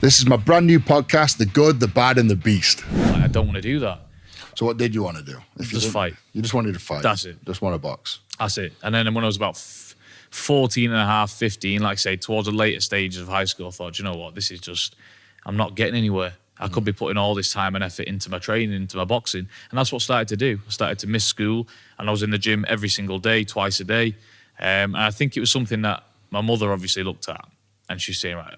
This is my brand new podcast, The Good, The Bad, and The Beast. I don't want to do that. So what did you want to do? Just fight. You just wanted to fight. That's it. Just want to box. That's it. And then when I was about 14 and a half, 15, like I say, towards the later stages of high school, I thought, you know what, this is just, I'm not getting anywhere. I could be putting all this time and effort into my training, into my boxing. And that's what I started to do. I started to miss school, and I was in the gym every single day, twice a day. And I think it was something that my mother obviously looked at, and she's saying, right,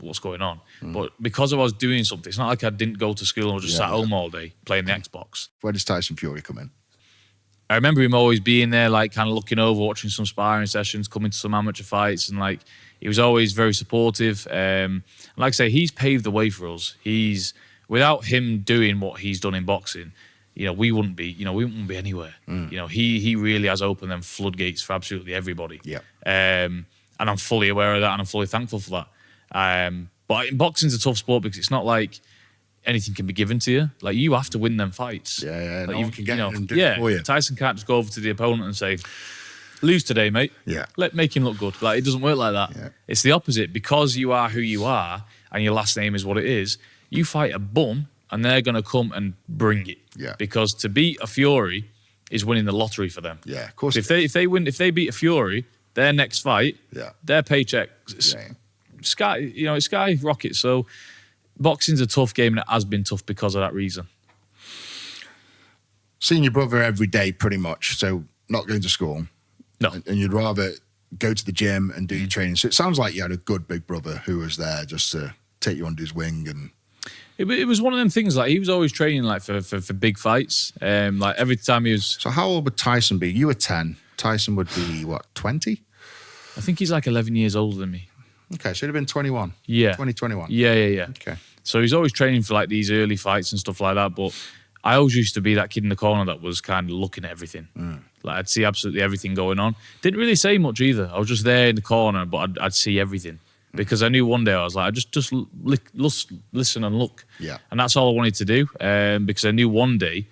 what's going on? But because I was doing something, it's not like I didn't go to school and just sat home all day playing the Xbox. Where does Tyson Fury come in? I remember him always being there, like kind of looking over, watching some sparring sessions, coming to some amateur fights, and like he was always very supportive. And like I say, he's paved the way for us. Without him doing what he's done in boxing, we wouldn't be anywhere. He really has opened them floodgates for absolutely everybody. Yeah. And I'm fully aware of that, and I'm fully thankful for that. But boxing's a tough sport because it's not like anything can be given to you. Like, you have to win them fights. Yeah. Like, No one can get in and do it for you. Tyson can't just go over to the opponent and say, lose today, mate. Yeah. Make him look good. Like, it doesn't work like that. Yeah. It's the opposite. Because you are who you are and your last name is what it is, you fight a bum and they're going to come and bring it. Yeah. Because to beat a Fury is winning the lottery for them. Yeah, of course. If they beat a Fury, their next fight, their paycheck, it's skyrocket. So boxing's a tough game, and it has been tough because of that reason. Seeing your brother every day, pretty much. So not going to school. No. And you'd rather go to the gym and do your training. So it sounds like you had a good big brother who was there just to take you under his wing. And it was one of them things. Like, he was always training like for big fights. Like every time he was. So how old would Tyson be? You were 10. Tyson would be what, 20? I think he's like 11 years older than me. Okay, so he'd have been 21. Yeah. 2021. Yeah. Okay. So he's always training for like these early fights and stuff like that. But I always used to be that kid in the corner that was kind of looking at everything. Like, I'd see absolutely everything going on. Didn't really say much either. I was just there in the corner, but I'd see everything. Because I knew one day I was like, I just listen and look. Yeah. And that's all I wanted to do. Because I knew one day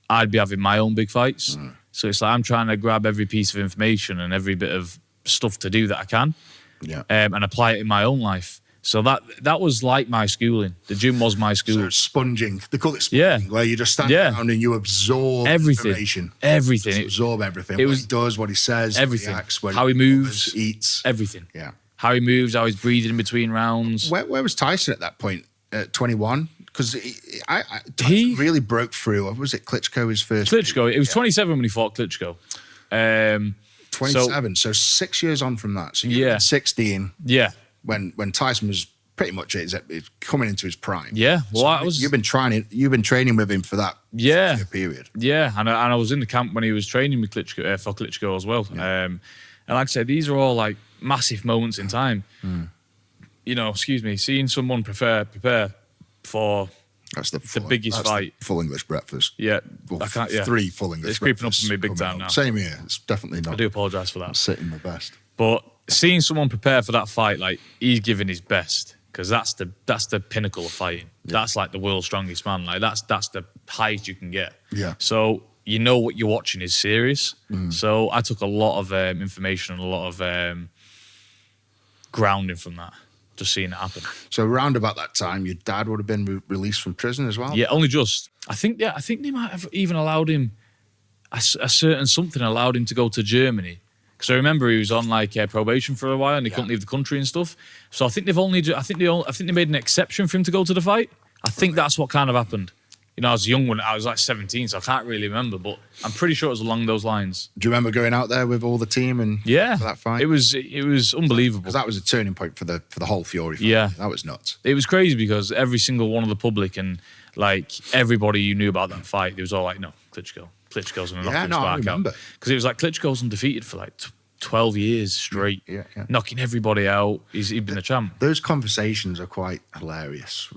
I'd be having my own big fights. So it's like I'm trying to grab every piece of information and every bit of stuff to do that I can. Yeah. And apply it in my own life. So that was like my schooling. The gym was my school. So sponging. They call it sponging, where you just stand around and you absorb information. Everything. Just absorb everything. What he does, what he says, everything. What he acts, how he moves, eats. Everything. Yeah. How he moves, how he's breathing in between rounds. Where was Tyson at that point? At 21? Because Tyson really broke through. Was it Klitschko his first? Klitschko. It was 27 when he fought Klitschko. 27. So 6 years on from that. So you were 16. Yeah. When Tyson was pretty much coming into his prime. Yeah. Well, so you've been training with him for that period. Yeah. And I was in the camp when he was training with Klitschko for Klitschko as well. Yeah. And like I said, these are all like massive moments in time. Seeing someone prepare for the biggest fight. Full English breakfast. Yeah. Well, I can't, 3 full English It's creeping up breakfasts on me big time now. Same here. It's definitely not. I do apologise for that. I'm sitting the best. But seeing someone prepare for that fight, like, he's giving his best, because that's the pinnacle of fighting. Yeah. That's like the world's strongest man. Like, that's the highest you can get. Yeah. So you know what you're watching is serious. So I took a lot of information and a lot of grounding from that, just seeing it happen. So around about that time, your dad would have been released from prison as well? Yeah, only just. I think they might have even allowed him, a certain something allowed him to go to Germany. Because I remember he was on like probation for a while and he couldn't leave the country and stuff. So I think they made an exception for him to go to the fight. I think that's what kind of happened. I was young when I was like 17, so I can't really remember, but I'm pretty sure it was along those lines. Do you remember going out there with all the team and for that fight? It was unbelievable. Because that was a turning point for the whole Fury fight. Yeah. That was nuts. It was crazy because every single one of the public and like everybody you knew about that fight, it was all like, no, Klitschko's going to knock him back out. Because it was like Klitschko's undefeated for like 12 years straight, knocking everybody out. He'd been the champ. Those conversations are quite hilarious.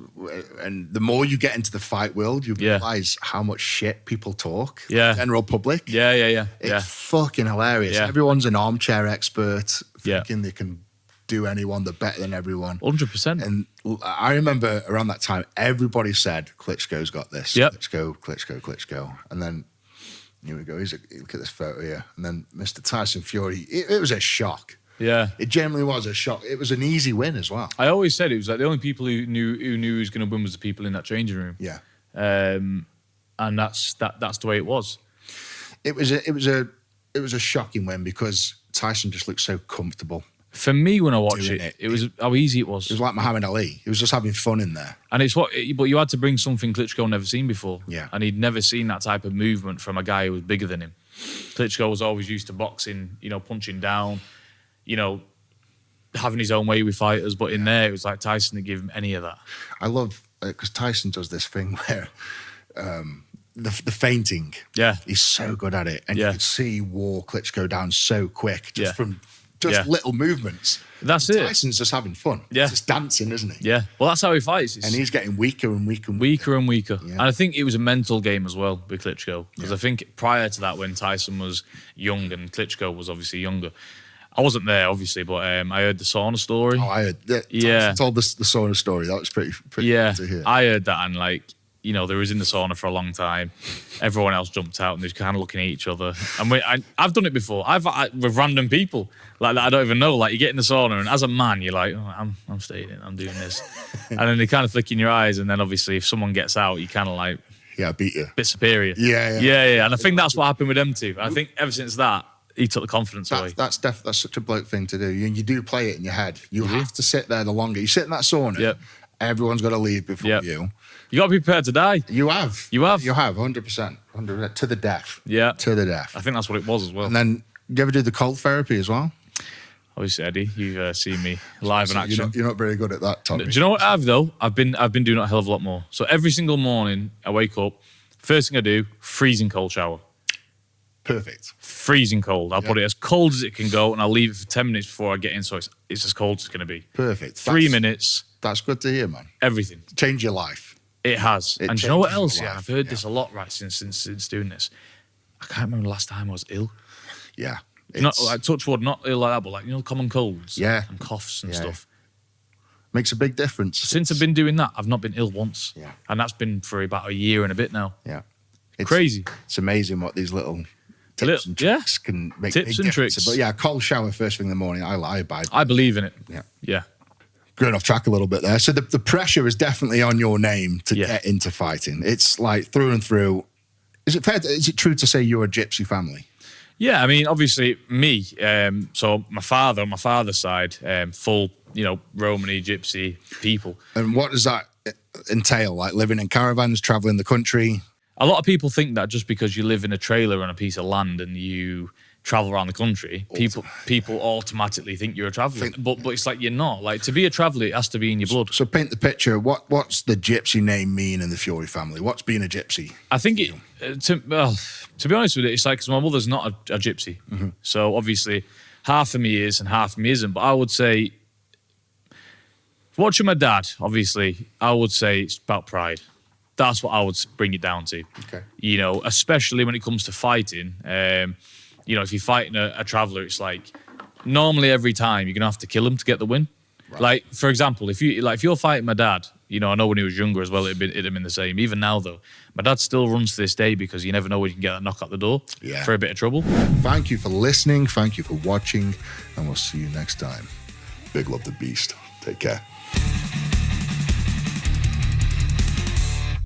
And the more you get into the fight world, you realise how much shit people talk. Yeah. General public. Yeah. It's fucking hilarious. Yeah. Everyone's an armchair expert, thinking they can do anyone, they're better than everyone. 100%. And I remember around that time, everybody said, Klitschko's got this. Yep. Klitschko. And then here we go. Look at this photo here. And then Mr. Tyson Fury. It was a shock. Yeah. It generally was a shock. It was an easy win as well. I always said it was like the only people who knew he was going to win was the people in that changing room. Yeah. And that's the way it was. It was a shocking win because Tyson just looked so comfortable. For me, when I watched it was how easy it was. It was like Muhammad Ali. He was just having fun in there. And but you had to bring something Klitschko never seen before. Yeah. And he'd never seen that type of movement from a guy who was bigger than him. Klitschko was always used to boxing, punching down, having his own way with fighters. But in there, it was like Tyson didn't give him any of that. I love, because Tyson does this thing where the fainting. Yeah. He's so good at it. And you could see he wore Klitschko down so quick just from little movements. That's it. Tyson's just having fun. Yeah. He's just dancing, isn't he? Yeah. Well, that's how he fights. And he's getting weaker and weaker and weaker. And weaker. Yeah. And I think it was a mental game as well with Klitschko. Because I think prior to that, when Tyson was young and Klitschko was obviously younger, I wasn't there, obviously, but I heard the sauna story. Oh, I heard that. Tyson told the sauna story. That was pretty good to hear. I heard that, and they was in the sauna for a long time. Everyone else jumped out and they was kind of looking at each other. And I've done it before. With random people like that I don't even know. Like you get in the sauna and as a man, you're like, oh, I'm staying in, I'm doing this. And then they kind of flick in your eyes. And then obviously if someone gets out, you kind of like, I beat you. Bit superior. Yeah. And I think that's what happened with them two. And I think ever since that, he took the confidence away. That's such a bloke thing to do. You do play it in your head. You have to sit there the longer. You sit in that sauna, everyone's got to leave before you. You got to be prepared to die. You have. You have. 100%. 100%. To the death. Yeah. To the death. I think that's what it was as well. And then, do you ever do the cold therapy as well? Obviously, Eddie, you've seen me live in action. You're not very good at that, Tommy. Do you know what I have, though? I've been doing a hell of a lot more. So every single morning, I wake up, first thing I do, freezing cold shower. Perfect. Freezing cold. I'll put it as cold as it can go, and I'll leave it for 10 minutes before I get in, so it's as cold as it's going to be. Perfect. 3 minutes. That's good to hear, man. Everything. Change your life. It has. And do you know what else? Yeah, I've heard this a lot, right, since doing this. I can't remember the last time I was ill. Yeah. Not like touch wood, not ill like that, but like, common colds. Yeah. And coughs and stuff. Makes a big difference. Since I've been doing that, I've not been ill once. Yeah. And that's been for about a year and a bit now. Yeah. Crazy. It's amazing what these little tips and tricks can make tips big and differences. tricks. But cold shower first thing in the morning, I abide. I believe in it. Yeah. Yeah. Going off track a little bit there. So the pressure is definitely on your name to get into fighting. It's like through and through. Is it true to say you're a gypsy family? Yeah, I mean, obviously me. So my father, on my father's side, full, Romany, gypsy people. And what does that entail? Like living in caravans, traveling the country? A lot of people think that just because you live in a trailer on a piece of land and you travel around the country, people automatically think you're a traveller. But it's like you're not. Like to be a traveller, it has to be in your blood. So paint the picture. What's the gypsy name mean in the Fury family? What's being a gypsy? I think to be honest with it, it's like because my mother's not a gypsy. Mm-hmm. So obviously half of me is and half of me isn't. But I would say, watching my dad, obviously, I would say it's about pride. That's what I would bring it down to. Okay. Especially when it comes to fighting. If you're fighting a traveller, it's like normally every time you're gonna have to kill him to get the win. Right. Like for example, if you're fighting my dad, I know when he was younger as well, it'd have been the same. Even now though, my dad still runs to this day because you never know when you can get a knock at the door for a bit of trouble. Thank you for listening. Thank you for watching, and we'll see you next time. Big love the beast. Take care.